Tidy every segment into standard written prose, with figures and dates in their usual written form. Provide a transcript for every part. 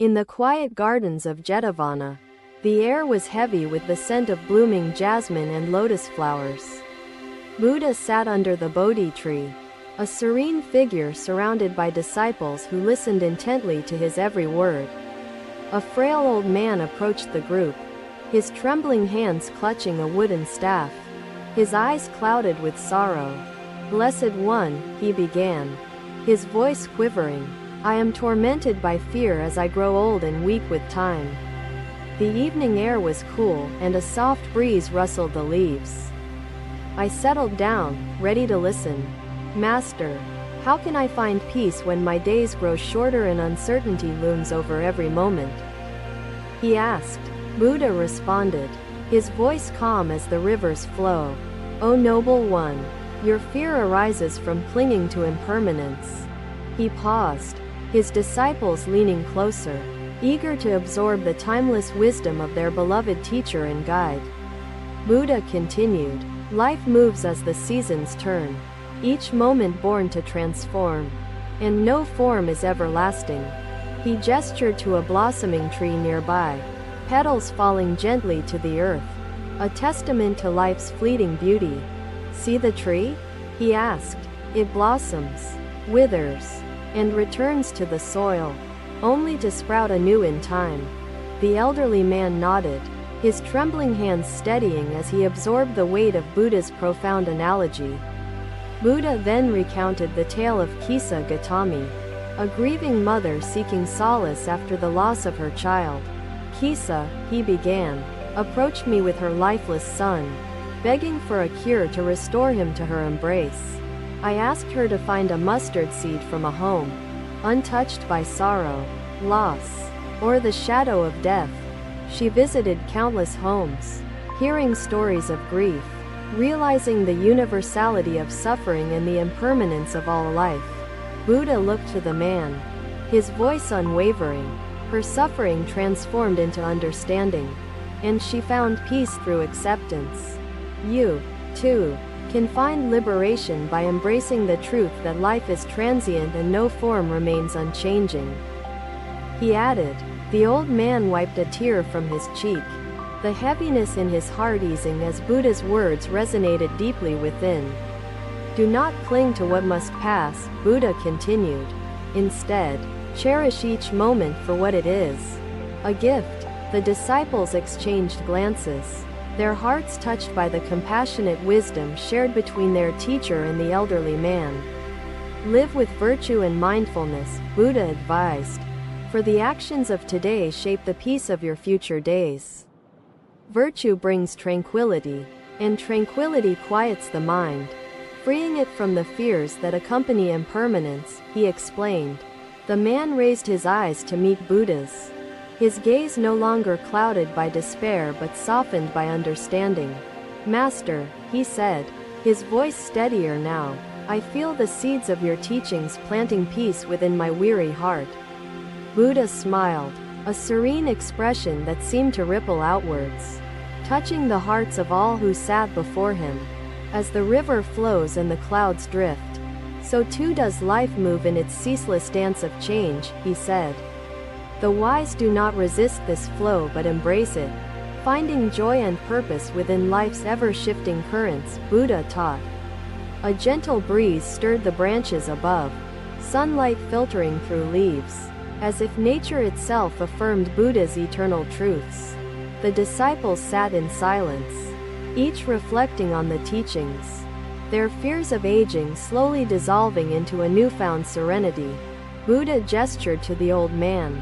In the quiet gardens of Jetavana, the air was heavy with the scent of blooming jasmine and lotus flowers. Buddha sat under the Bodhi tree, a serene figure surrounded by disciples who listened intently to his every word. A frail old man approached the group, his trembling hands clutching a wooden staff, his eyes clouded with sorrow. "Blessed One," he began, his voice quivering, "I am tormented by fear as I grow old and weak with time." The evening air was cool, and a soft breeze rustled the leaves. I settled down, ready to listen. "Master, how can I find peace when my days grow shorter and uncertainty looms over every moment?" he asked. Buddha responded, his voice calm as the river's flow. "O noble one, your fear arises from clinging to impermanence." He paused, his disciples leaning closer, eager to absorb the timeless wisdom of their beloved teacher and guide. Buddha continued, "Life moves as the seasons turn, each moment born to transform, and no form is everlasting." He gestured to a blossoming tree nearby, petals falling gently to the earth, a testament to life's fleeting beauty. "See the tree?" he asked. "It blossoms, withers, and returns to the soil, only to sprout anew in time." The elderly man nodded, his trembling hands steadying as he absorbed the weight of Buddha's profound analogy. Buddha then recounted the tale of Kisa Gautami, a grieving mother seeking solace after the loss of her child. "Kisa," he began, "approached me with her lifeless son, begging for a cure to restore him to her embrace. I asked her to find a mustard seed from a home, untouched by sorrow, loss, or the shadow of death. She visited countless homes, hearing stories of grief, realizing the universality of suffering and the impermanence of all life." Buddha looked to the man, his voice unwavering. Her suffering transformed into understanding, and she found peace through acceptance. "You, too, can find liberation by embracing the truth that life is transient and no form remains unchanging," he added. The old man wiped a tear from his cheek, the heaviness in his heart easing as Buddha's words resonated deeply within. "Do not cling to what must pass," Buddha continued. "Instead, cherish each moment for what it is, a gift." The disciples exchanged glances, their hearts touched by the compassionate wisdom shared between their teacher and the elderly man. "Live with virtue and mindfulness," Buddha advised, "for the actions of today shape the peace of your future days." Virtue brings tranquility, and tranquility quiets the mind, freeing it from the fears that accompany impermanence, he explained. The man raised his eyes to meet Buddha's, his gaze no longer clouded by despair but softened by understanding. "Master," he said, his voice steadier now, "I feel the seeds of your teachings planting peace within my weary heart." Buddha smiled, a serene expression that seemed to ripple outwards, touching the hearts of all who sat before him. "As the river flows and the clouds drift, so too does life move in its ceaseless dance of change," he said. "The wise do not resist this flow but embrace it, finding joy and purpose within life's ever-shifting currents," Buddha taught. A gentle breeze stirred the branches above, sunlight filtering through leaves, as if nature itself affirmed Buddha's eternal truths. The disciples sat in silence, each reflecting on the teachings, their fears of aging slowly dissolving into a newfound serenity. Buddha gestured to the old man.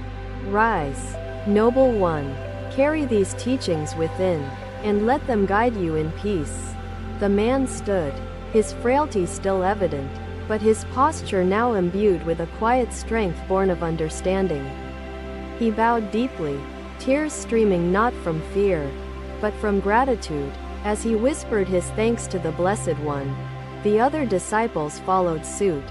"Rise, noble one, carry these teachings within, and let them guide you in peace." The man stood, his frailty still evident, but his posture now imbued with a quiet strength born of understanding. He bowed deeply, tears streaming not from fear, but from gratitude, as he whispered his thanks to the Blessed One. The other disciples followed suit,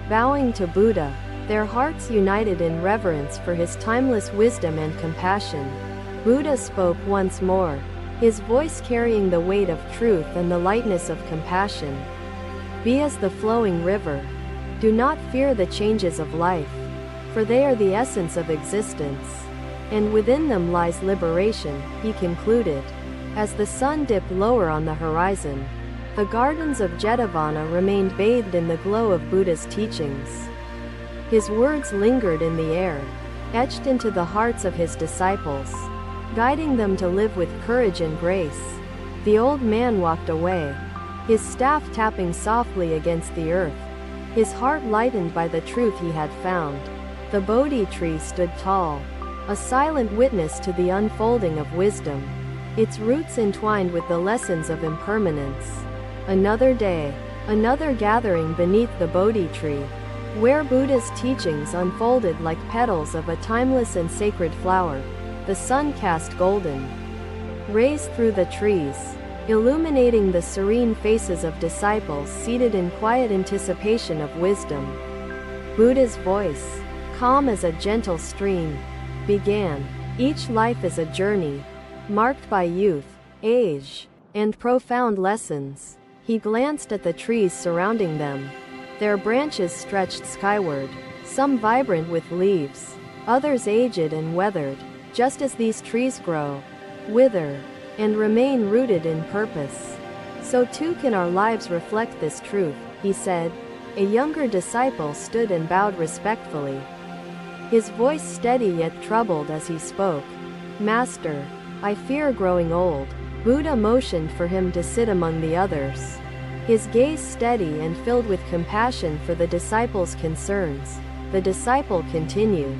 bowing to Buddha, their hearts united in reverence for his timeless wisdom and compassion. Buddha spoke once more, his voice carrying the weight of truth and the lightness of compassion. "Be as the flowing river. Do not fear the changes of life. for they are the essence of existence. And within them lies liberation, he concluded. As the sun dipped lower on the horizon, the gardens of Jetavana remained bathed in the glow of Buddha's teachings. His words lingered in the air, etched into the hearts of his disciples, guiding them to live with courage and grace. The old man walked away, his staff tapping softly against the earth, his heart lightened by the truth he had found. The Bodhi tree stood tall, a silent witness to the unfolding of wisdom, its roots entwined with the lessons of impermanence. Another day, another gathering beneath the Bodhi tree, where Buddha's teachings unfolded like petals of a timeless and sacred flower. The sun cast golden rays through the trees, illuminating the serene faces of disciples seated in quiet anticipation of wisdom. Buddha's voice, calm as a gentle stream, began. Each life is a journey, marked by youth, age, and profound lessons. He glanced at the trees surrounding them. Their branches stretched skyward, some vibrant with leaves, others aged and weathered. Just as these trees grow, wither, and remain rooted in purpose, so too can our lives reflect this truth, he said. A younger disciple stood and bowed respectfully, his voice steady yet troubled as he spoke. Master, I fear growing old. Buddha motioned for him to sit among the others, his gaze steady and filled with compassion for the disciple's concerns. The disciple continued,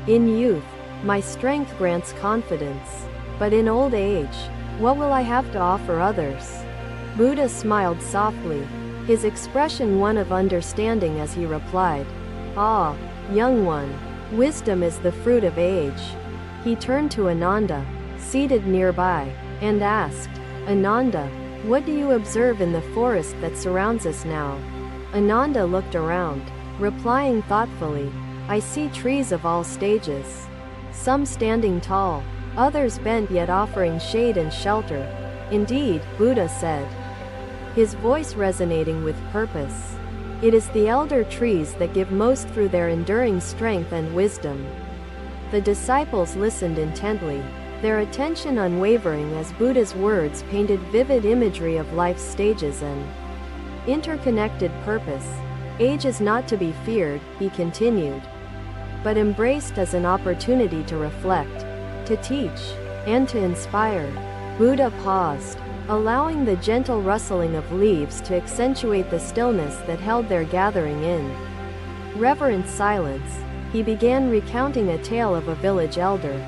in youth, my strength grants confidence, but in old age, what will I have to offer others? Buddha smiled softly, his expression one of understanding as he replied, Ah, young one, wisdom is the fruit of age. He turned to Ananda, seated nearby, and asked, Ananda, what do you observe in the forest that surrounds us now? Ananda looked around, replying thoughtfully, I see trees of all stages, some standing tall, others bent yet offering shade and shelter. Indeed, Buddha said, his voice resonating with purpose. It is the elder trees that give most through their enduring strength and wisdom. The disciples listened intently, their attention unwavering as Buddha's words painted vivid imagery of life's stages and interconnected purpose. Age is not to be feared, he continued, but embraced as an opportunity to reflect, to teach, and to inspire. Buddha paused, allowing the gentle rustling of leaves to accentuate the stillness that held their gathering in reverent silence. He began recounting a tale of a village elder,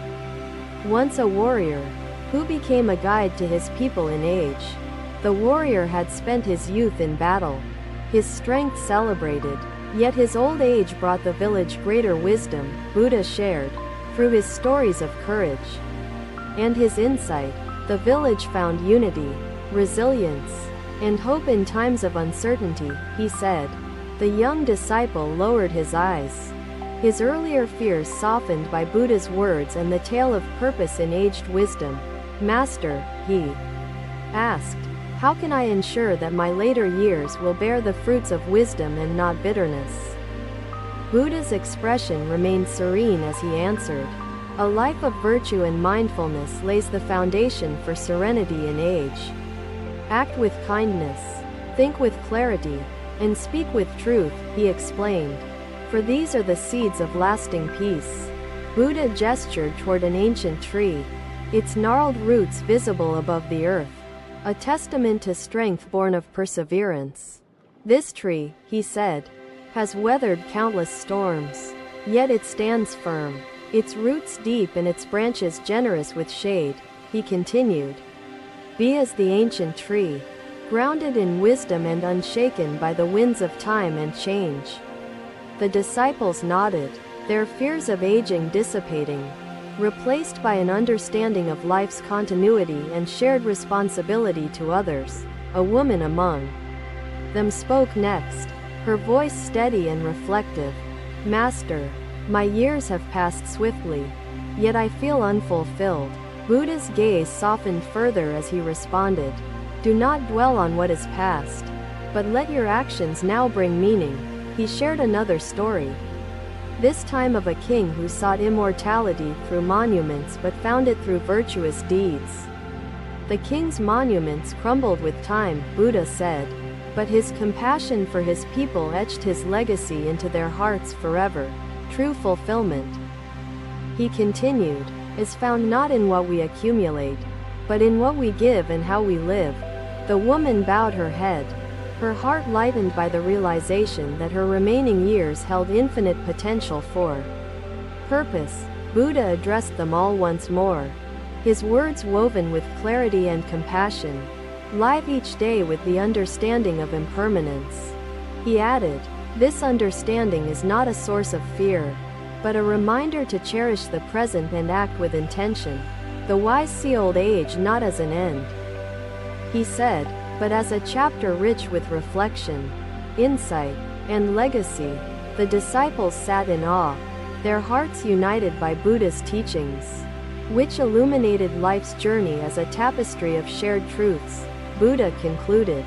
once a warrior, who became a guide to his people in age. The warrior had spent his youth in battle, his strength celebrated, yet his old age brought the village greater wisdom. Buddha shared, through his stories of courage and his insight, the village found unity, resilience, and hope in times of uncertainty, he said. The young disciple lowered his eyes, his earlier fears softened by Buddha's words and the tale of purpose in aged wisdom. Master, he asked, how can I ensure that my later years will bear the fruits of wisdom and not bitterness? Buddha's expression remained serene as he answered, a life of virtue and mindfulness lays the foundation for serenity in age. Act with kindness, think with clarity, and speak with truth, he explained, for these are the seeds of lasting peace. Buddha gestured toward an ancient tree, its gnarled roots visible above the earth, a testament to strength born of perseverance. This tree, he said, has weathered countless storms, yet it stands firm, its roots deep and its branches generous with shade. He continued, be as the ancient tree, grounded in wisdom and unshaken by the winds of time and change. The disciples nodded, their fears of aging dissipating, replaced by an understanding of life's continuity and shared responsibility to others. A woman among them spoke next, her voice steady and reflective. Master, my years have passed swiftly, yet I feel unfulfilled. Buddha's gaze softened further as he responded, do not dwell on what is past, but let your actions now bring meaning. He shared another story, this time of a king who sought immortality through monuments but found it through virtuous deeds. The king's monuments crumbled with time, Buddha said, but his compassion for his people etched his legacy into their hearts forever. True fulfillment, he continued, is found not in what we accumulate, but in what we give and how we live. The woman bowed her head, her heart lightened by the realization that her remaining years held infinite potential for purpose. Buddha addressed them all once more, his words woven with clarity and compassion. Live each day with the understanding of impermanence. He added, this understanding is not a source of fear, but a reminder to cherish the present and act with intention. The wise see old age not as an end, he said, but as a chapter rich with reflection, insight, and legacy. The disciples sat in awe, their hearts united by Buddha's teachings, which illuminated life's journey as a tapestry of shared truths. Buddha concluded,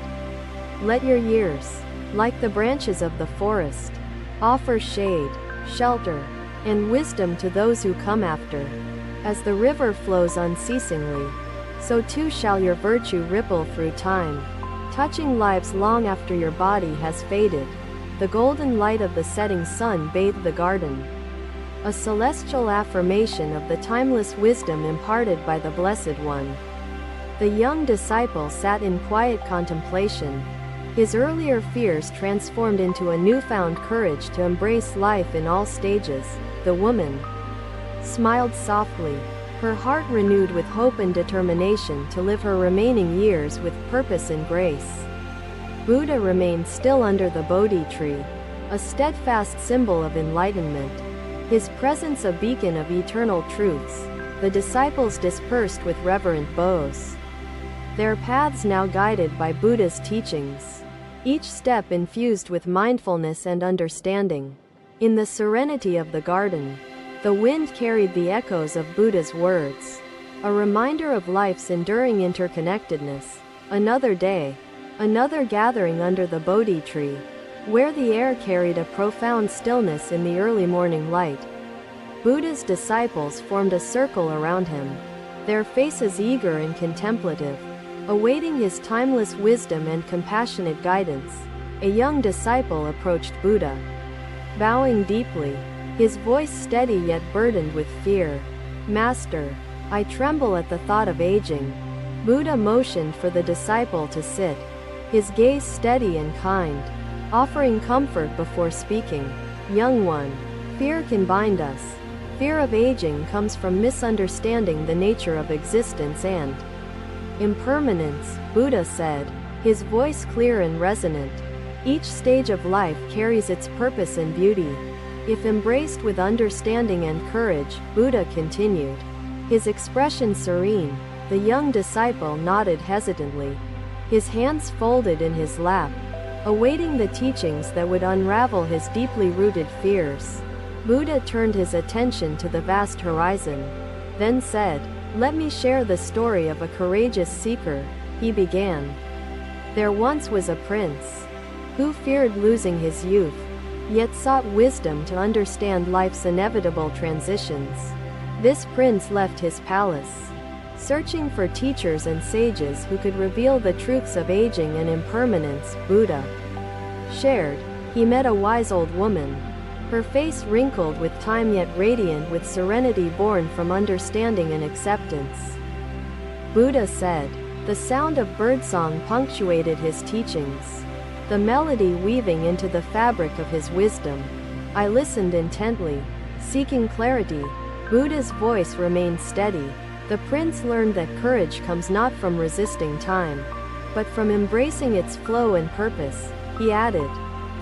let your years, like the branches of the forest, offer shade, shelter, and wisdom to those who come after. As the river flows unceasingly, so too shall your virtue ripple through time, touching lives long after your body has faded. The golden light of the setting sun bathed the garden, a celestial affirmation of the timeless wisdom imparted by the Blessed One. The young disciple sat in quiet contemplation, his earlier fears transformed into a newfound courage to embrace life in all stages. The woman smiled softly, her heart renewed with hope and determination to live her remaining years with purpose and grace. Buddha remained still under the Bodhi tree, a steadfast symbol of enlightenment, his presence a beacon of eternal truths. The disciples dispersed with reverent bows, their paths now guided by Buddha's teachings, each step infused with mindfulness and understanding. In the serenity of the garden, the wind carried the echoes of Buddha's words, a reminder of life's enduring interconnectedness. Another day, another gathering under the Bodhi tree, where the air carried a profound stillness in the early morning light. Buddha's disciples formed a circle around him, their faces eager and contemplative, awaiting his timeless wisdom and compassionate guidance. A young disciple approached Buddha, bowing deeply, his voice steady yet burdened with fear. Master, I tremble at the thought of aging. Buddha motioned for the disciple to sit, his gaze steady and kind, offering comfort before speaking. Young one, fear can bind us. Fear of aging comes from misunderstanding the nature of existence and impermanence, Buddha said, his voice clear and resonant. Each stage of life carries its purpose and beauty, if embraced with understanding and courage. Buddha continued, his expression serene. The young disciple nodded hesitantly, his hands folded in his lap, awaiting the teachings that would unravel his deeply rooted fears. Buddha turned his attention to the vast horizon, then said, let me share the story of a courageous seeker. He began. There once was a prince who feared losing his youth, yet sought wisdom to understand life's inevitable transitions. This prince left his palace, searching for teachers and sages who could reveal the truths of aging and impermanence. Buddha shared. He met a wise old woman, her face wrinkled with time yet radiant with serenity born from understanding and acceptance. Buddha said. The sound of birdsong punctuated his teachings, the melody weaving into the fabric of his wisdom. I listened intently, seeking clarity. Buddha's voice remained steady. The prince learned that courage comes not from resisting time, but from embracing its flow and purpose. He added,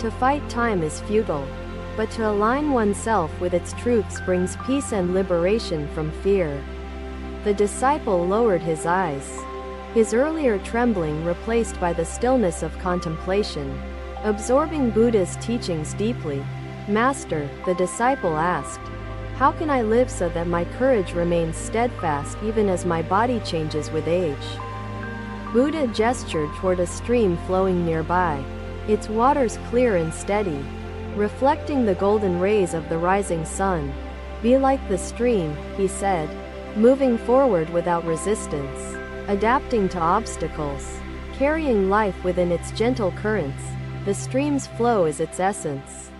to fight time is futile, but to align oneself with its truths brings peace and liberation from fear. The disciple lowered his eyes, his earlier trembling replaced by the stillness of contemplation, absorbing Buddha's teachings deeply. Master, the disciple asked, how can I live so that my courage remains steadfast even as my body changes with age? Buddha gestured toward a stream flowing nearby, its waters clear and steady, reflecting the golden rays of the rising sun. Be like the stream, he said, moving forward without resistance, adapting to obstacles, carrying life within its gentle currents. The stream's flow is its essence.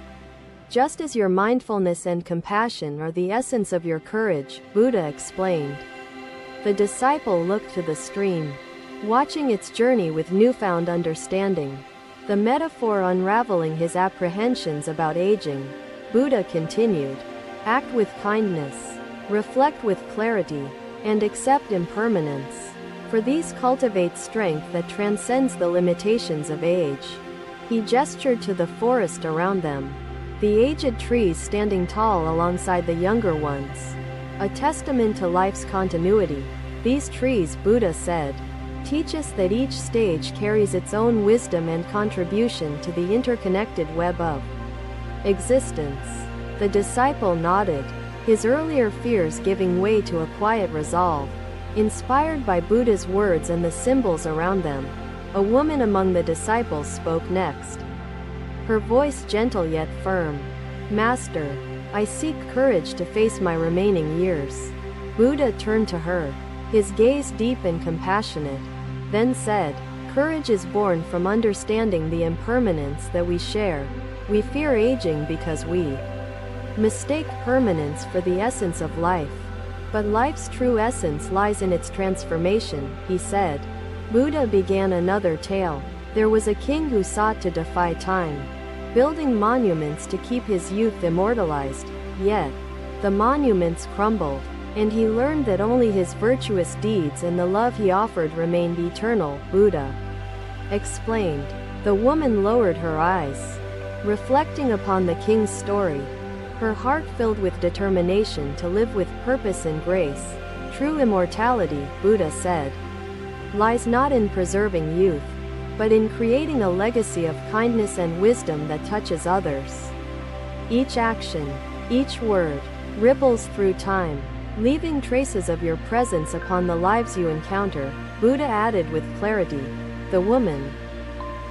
Just as your mindfulness and compassion are the essence of your courage, Buddha explained. The disciple looked to the stream, watching its journey with newfound understanding. The metaphor unraveling his apprehensions about aging, Buddha continued. Act with kindness, reflect with clarity, and accept impermanence, for these cultivate strength that transcends the limitations of age. He gestured to the forest around them, the aged trees standing tall alongside the younger ones, a testament to life's continuity. These trees, Buddha said, teach us that each stage carries its own wisdom and contribution to the interconnected web of existence. The disciple nodded, his earlier fears giving way to a quiet resolve. Inspired by Buddha's words and the symbols around them, a woman among the disciples spoke next. Her voice gentle yet firm. Master, I seek courage to face my remaining years. Buddha turned to her, his gaze deep and compassionate, then said, courage is born from understanding the impermanence that we share. We fear aging because we mistake permanence for the essence of life. But life's true essence lies in its transformation, he said. Buddha began another tale. There was a king who sought to defy time, building monuments to keep his youth immortalized. Yet, the monuments crumbled, and he learned that only his virtuous deeds and the love he offered remained eternal. Buddha explained. The woman lowered her eyes, reflecting upon the king's story, her heart filled with determination to live with purpose and grace. True immortality, Buddha said, lies not in preserving youth, but in creating a legacy of kindness and wisdom that touches others. Each action, each word, ripples through time, leaving traces of your presence upon the lives you encounter. Buddha added with clarity. The woman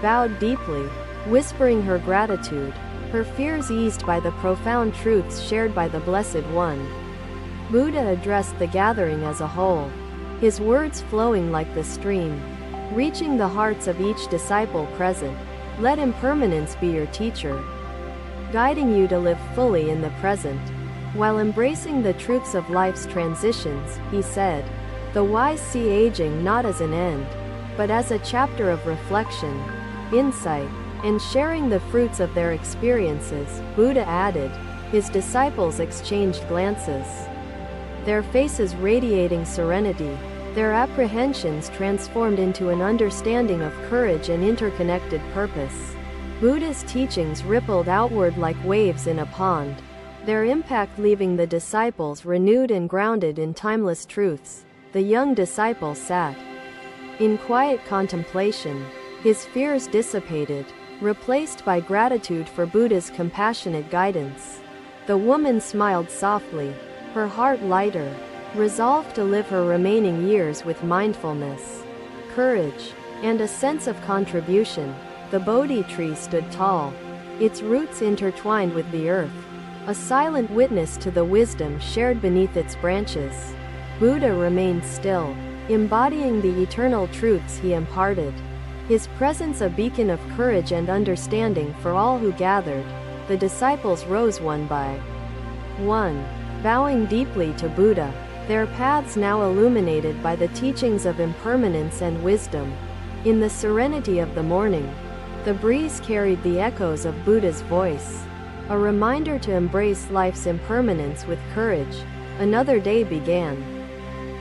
bowed deeply, whispering her gratitude, her fears eased by the profound truths shared by the Blessed One. Buddha addressed the gathering as a whole, his words flowing like the stream, reaching the hearts of each disciple present. Let impermanence be your teacher, guiding you to live fully in the present, while embracing the truths of life's transitions, he said. The wise see aging not as an end, but as a chapter of reflection, insight, and sharing the fruits of their experiences. Buddha added. His disciples exchanged glances, their faces radiating serenity, their apprehensions transformed into an understanding of courage and interconnected purpose. Buddha's teachings rippled outward like waves in a pond, their impact leaving the disciples renewed and grounded in timeless truths. The young disciple sat in quiet contemplation, his fears dissipated, replaced by gratitude for Buddha's compassionate guidance. The woman smiled softly, her heart lighter, resolved to live her remaining years with mindfulness, courage, and a sense of contribution. The Bodhi tree stood tall, its roots intertwined with the earth, a silent witness to the wisdom shared beneath its branches. Buddha remained still, embodying the eternal truths he imparted, his presence a beacon of courage and understanding for all who gathered. The disciples rose one by one, bowing deeply to Buddha, their paths now illuminated by the teachings of impermanence and wisdom. In the serenity of the morning, the breeze carried the echoes of Buddha's voice, a reminder to embrace life's impermanence with courage. Another day began,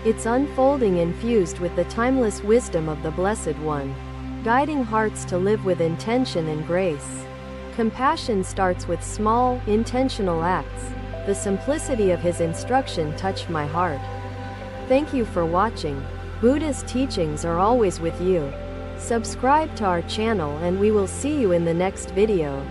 its unfolding infused with the timeless wisdom of the Blessed One, guiding hearts to live with intention and grace. Compassion starts with small, intentional acts. The simplicity of his instruction touched my heart. Thank you for watching. Buddha's teachings are always with you. Subscribe to our channel and we will see you in the next video.